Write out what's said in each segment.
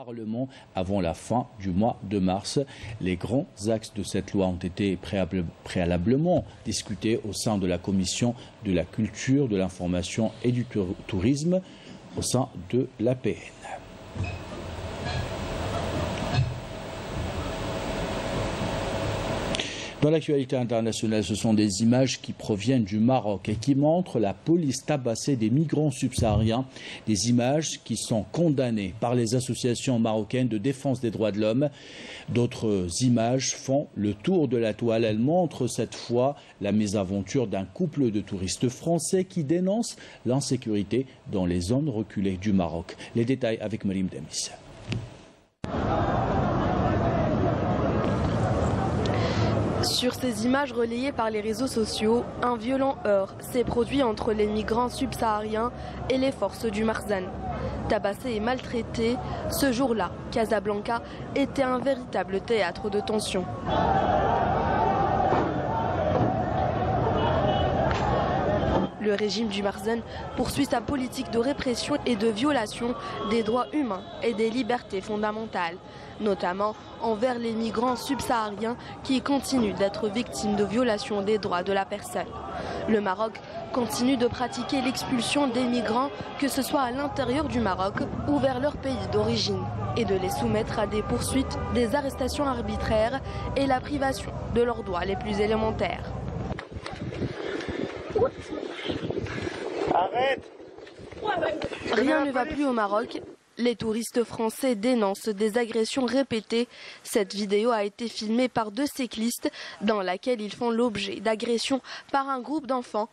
Parlement avant la fin du mois de mars. Les grands axes de cette loi ont été préalablement discutés au sein de la Commission de la culture, de l'information et du tourisme au sein de l'APN. Dans l'actualité internationale, ce sont des images qui proviennent du Maroc et qui montrent la police tabasser des migrants subsahariens. Des images qui sont condamnées par les associations marocaines de défense des droits de l'homme. D'autres images font le tour de la toile. Elles montrent cette fois la mésaventure d'un couple de touristes français qui dénoncent l'insécurité dans les zones reculées du Maroc. Les détails avec Marim Demis. Sur ces images relayées par les réseaux sociaux, un violent heurt s'est produit entre les migrants subsahariens et les forces du Marzan. Tabassés et maltraités, ce jour-là, Casablanca était un véritable théâtre de tension. Le régime du Marzan poursuit sa politique de répression et de violation des droits humains et des libertés fondamentales, notamment envers les migrants subsahariens qui continuent d'être victimes de violations des droits de la personne. Le Maroc continue de pratiquer l'expulsion des migrants, que ce soit à l'intérieur du Maroc ou vers leur pays d'origine, et de les soumettre à des poursuites, des arrestations arbitraires et la privation de leurs droits les plus élémentaires. Arrête! Rien ne va plus au Maroc. Les touristes français dénoncent des agressions répétées. Cette vidéo a été filmée par 2 cyclistes dans laquelle ils font l'objet d'agressions par un groupe d'enfants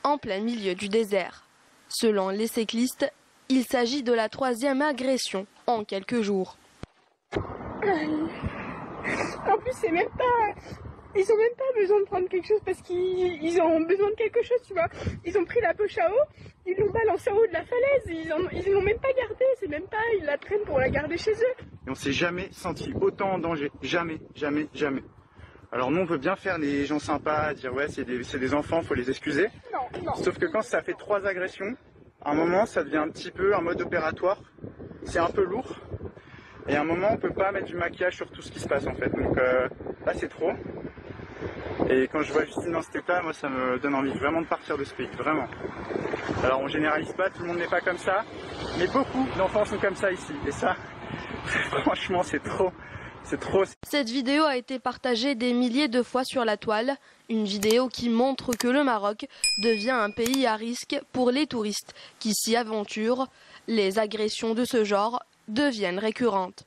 en plein milieu du désert. Selon les cyclistes, il s'agit de la 3e agression en quelques jours. En plus, c'est même pas... Ils ont même pas besoin de prendre quelque chose parce qu'ils ont besoin de quelque chose, tu vois. Ils ont pris la poche à eau, ils l'ont balancée en haut de la falaise, ils l'ont même pas gardée, c'est même pas, ils la traînent pour la garder chez eux. Et on s'est jamais senti autant en danger, jamais, jamais, jamais. Alors nous on veut bien faire les gens sympas, dire ouais c'est des enfants, faut les excuser. Non. Sauf que quand ça fait 3 agressions, à un moment ça devient un petit peu un mode opératoire, c'est un peu lourd. Et à un moment on peut pas mettre du maquillage sur tout ce qui se passe en fait, donc là c'est trop. Et quand je vois Justine dans cet état, moi ça me donne envie vraiment de partir de ce pays, vraiment. Alors on généralise pas, tout le monde n'est pas comme ça, mais beaucoup d'enfants sont comme ça ici. Et ça, franchement c'est trop. Cette vidéo a été partagée des milliers de fois sur la toile. Une vidéo qui montre que le Maroc devient un pays à risque pour les touristes qui s'y aventurent. Les agressions de ce genre deviennent récurrentes.